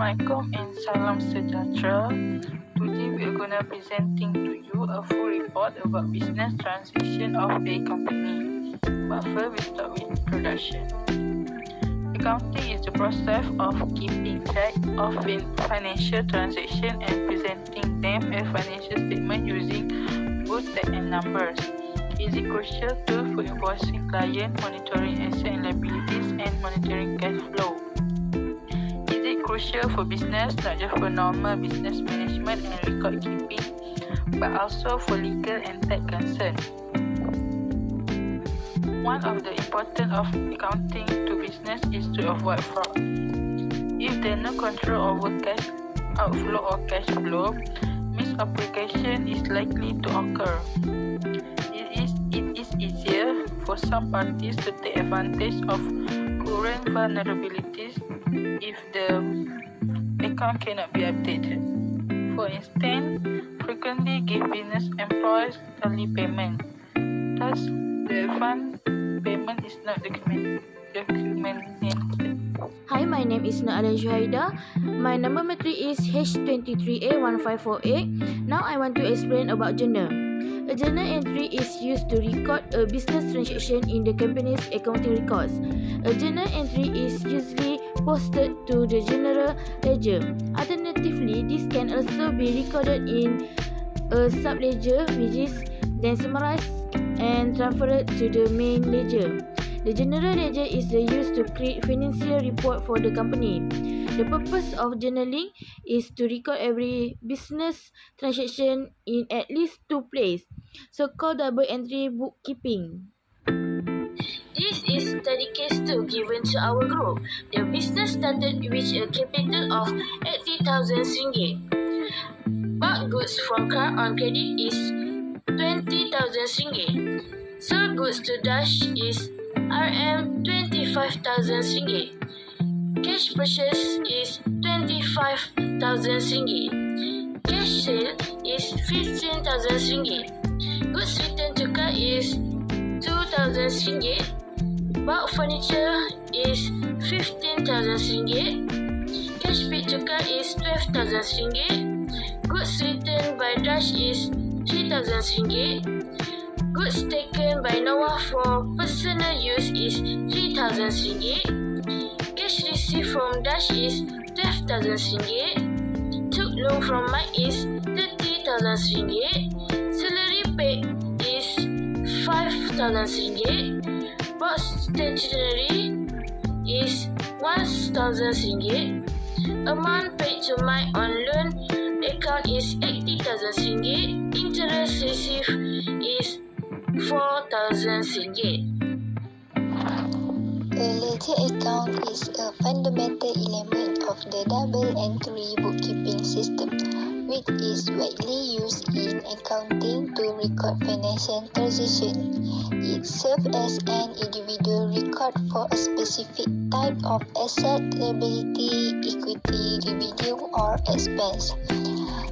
Assalamualaikum and salam sejahtera. Today we are going to presenting to you a full report about business transaction of a company. But first we start with introduction. Accounting is the process of keeping track of financial transaction and presenting them as financial statement using both text and numbers. It is a crucial tool for invoicing client, monitoring asset and liabilities, and monitoring cash flow. It is crucial for business, not just for normal business management and record keeping, but also for legal and tax concerns. One of the importance of accounting to business is to avoid fraud. If there is no control over cash outflow or cash flow, misapplication is likely to occur. It is easier for some parties to take advantage of current vulnerabilities if the account cannot be updated. For instance, frequently give business employees early payment. Thus, the advance payment is not documented. Hi, my name is Naada Juhaida. My number matric is H23A1548. Now I want to explain about journal. A journal entry is used to record a business transaction in the company's accounting records. A journal entry is usually posted to the general ledger. Alternatively, this can also be recorded in a sub-ledger, which is then summarized and transferred to the main ledger. The general ledger is used to create financial report for the company. The purpose of journaling is to record every business transaction in at least two places, so-called double entry bookkeeping. This is study case 2 given to our group. The business started with a capital of 80,000 ringgit. Bought goods from car on credit is 20,000 ringgit. Sold goods to Dash is RM25,000 ringgit. Cash purchase is 25,000 ringgit. Cash sale is 15,000 ringgit. Goods returned to car is 2,000 ringgit. Bought furniture is 15,000 ringgit. Cash paid to car is 12,000 ringgit. Goods returned by Dash is 3,000 ringgit. Goods taken by Noah for personal use is 3,000 ringgit. Cash received from Dash is 12,000 ringgit. Took loan from Mike is 30,000 ringgit. Salary paid is 5,000 ringgit. Bought stationery is 1,000 ringgit. Amount paid to Mike on loan account is 80,000 ringgit. Interest received is 4,000 ringgit. A ledger account is a fundamental element of the double entry bookkeeping system, which is widely used in accounting to record financial transactions. It serves as an individual record for a specific type of asset, liability, equity, revenue, or expense.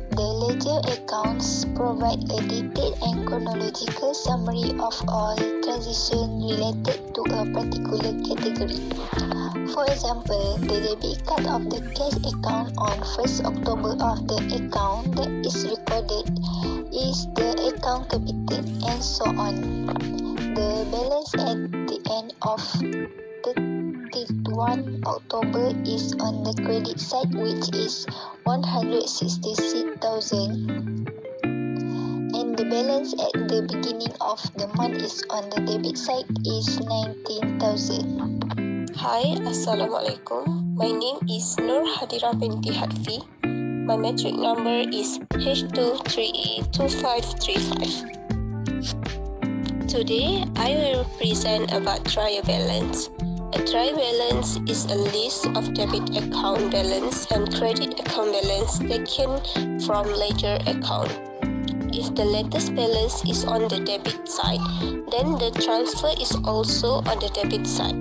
The ledger accounts provide a detailed and chronological summary of all transactions related to a particular category. For example, the debit card of the cash account on 1st October of the account that is recorded is the account capital, and so on. The balance at the end of 31 October is on the credit side, which is 166,000, and the balance at the beginning of the month is on the debit side is 19,000. Hi, Assalamualaikum. My name is Nur Hadira binti Hadfi. My metric number is H23A2535. Today, I will present about trial balance. A trial balance is a list of debit account balance and credit account balance taken from ledger account. If the latest balance is on the debit side, then the transfer is also on the debit side.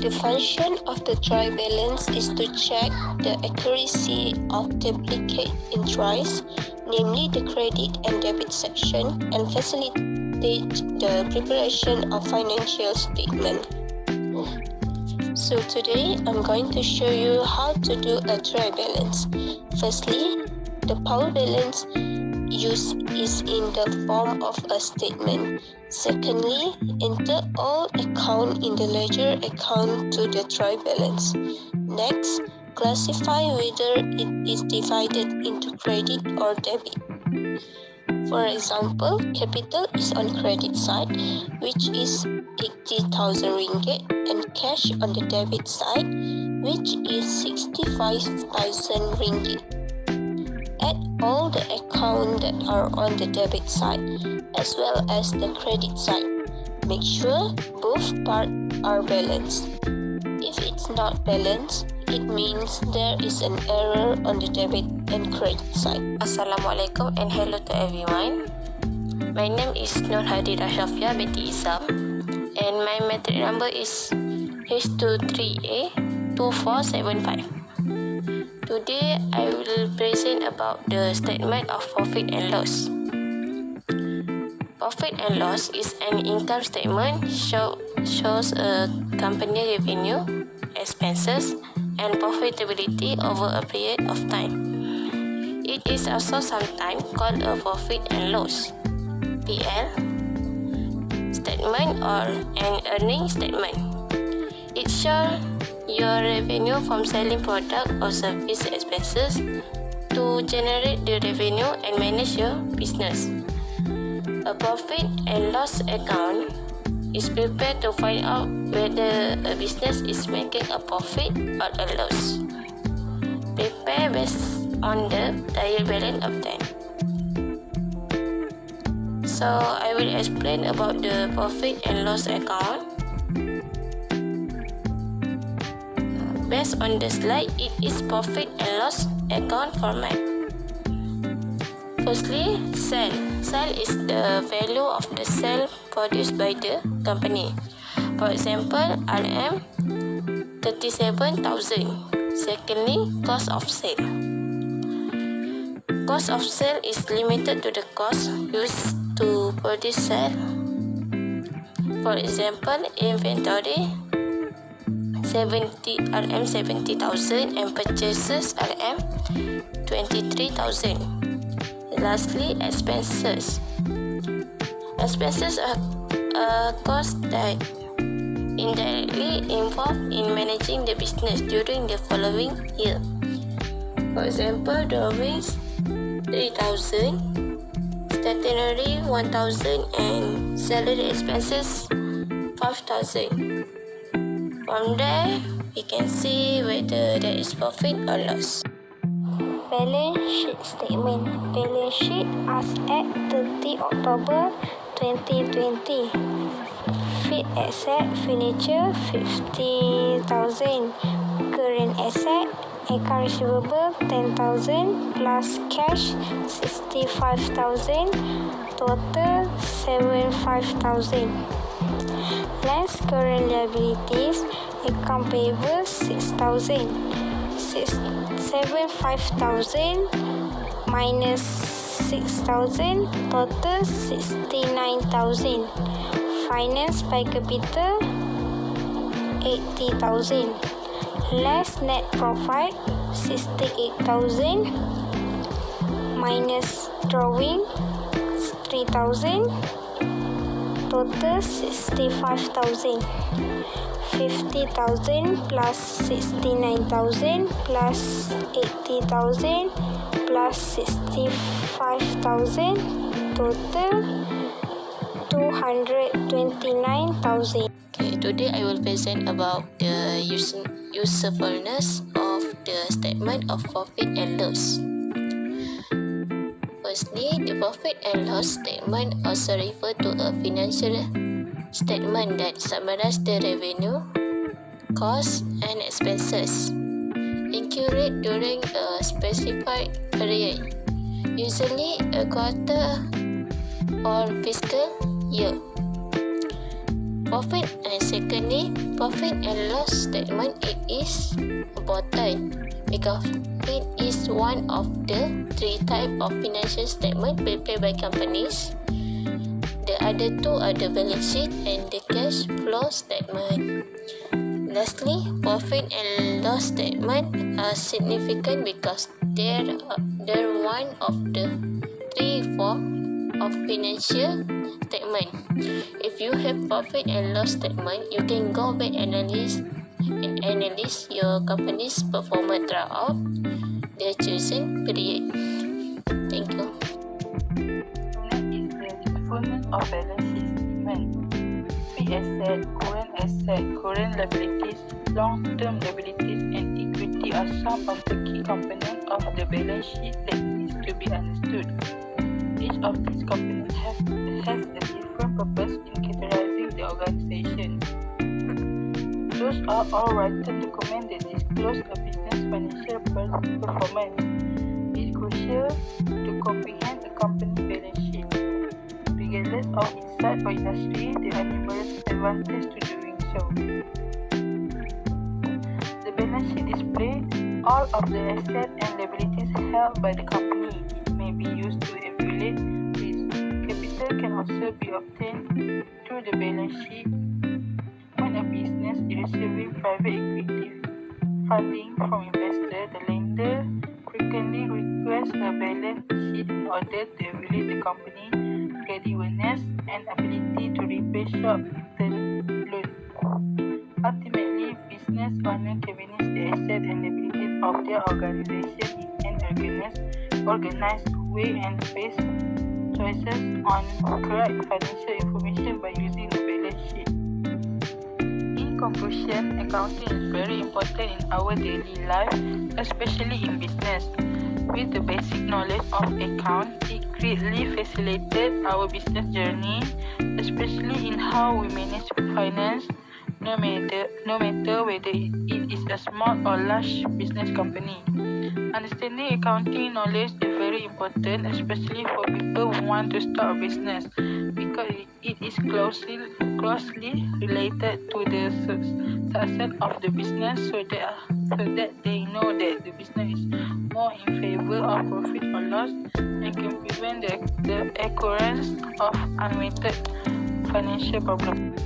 The function of the trial balance is to check the accuracy of duplicate entries, namely the credit and debit section, and facilitate the preparation of financial statement. So today I'm going to show you how to do a trial balance. Firstly, the power balance used is in the form of a statement. Secondly, enter all account in the ledger account to the trial balance. Next, classify whether it is divided into credit or debit. For example, capital is on credit side, which is 80,000 ringgit, and cash on the debit side, which is 65,000 ringgit. Add all the accounts that are on the debit side as well as the credit side. Make sure both parts are balanced. If it's not balanced, it means there is an error on the debit and credit side. Assalamualaikum and hello to everyone. My name is Nur Hadira Shafia binti Isam and my metric number is H23A2475. Today I will present about the statement of profit and loss. Profit and loss is an income statement shows a company revenue, expenses, and profitability over a period of time. It is also sometimes called a profit and loss (PL) statement or an earning statement. It shows your revenue from selling product or service expenses to generate the revenue and manage your business. A profit and loss account is prepared to find out whether a business is making a profit or a loss. Prepare based on the trial balance obtained. So I will explain about the profit and loss account. Based on the slide, it is profit and loss account format. Firstly, sale. Sale is the value of the sale produced by the company. For example, RM 37,000. Secondly, cost of sale. Cost of sale is limited to the cost used to produce sale. For example, inventory RM 70,000 and purchases RM 23,000. Lastly, expenses. Expenses are costs that indirectly involved in managing the business during the following year. For example, drawings 3,000, stationery 1,000, and salary expenses 5,000. From there, we can see whether there is profit or loss. Balance sheet statement. Balance sheet as at 30 October 2020. Fixed asset furniture 50,000. Current asset account receivable 10,000 plus cash 65,000. Total 75,000. Less current liabilities, account payable 6,000. 75,000 minus 6,000, total 69,000. Finance by capital 80,000. Less net profit 68,000 minus drawing 3,000. Total 65,000. 50,000 plus 69,000 plus 80,000 plus 65,000. Total 229,000. Okay, today I will present about the usefulness of the statement of profit and loss. Firstly, the profit and loss statement also refer to a financial statement that summarizes the revenue, costs, and expenses incurred during a specified period, usually a quarter or fiscal year. Profit and secondly, profit and loss statement, it is important because it is one of the three types of financial statement prepared by companies. The other two are the balance sheet and the cash flow statement. Lastly, profit and loss statement are significant because they're one of the three forms of financial statement. If you have profit and loss statement, you can go back and analyze your company's performance throughout the chosen period. Thank you. Next is the usefulness of balance sheet statement. Fixed asset, current liabilities, long-term liabilities, and equity are some of the key components of the balance sheet that needs to be understood. Each of these components has a different purpose in characterizing the organization. Those are all written documents that disclose a business financial performance. It's crucial to comprehend a company's balance sheet. Regardless of its size or industry, there are numerous advantages to doing so. The balance sheet displays all of the assets and liabilities held by the company. It may be used to evaluate risk. Capital can also be obtained through the balance sheet when a business is receiving private equity funding from investors. The lender frequently requests a balance sheet in order to evaluate the company's creditworthiness and ability to repay short-term loans. Ultimately, business owners can manage the assets and liabilities of their organization in an organized way and base choices on correct financial information by using the balance sheet. In conclusion, accounting is very important in our daily life, especially in business. With the basic knowledge of account, it greatly facilitated our business journey, especially in how we manage finance, no matter whether it is a small or large business company. Understanding accounting knowledge is very important, especially for people who want to start a business, because it is closely related to the success of the business, so that they know that the business is more in favor of profit or loss and can prevent the occurrence of unwanted financial problems.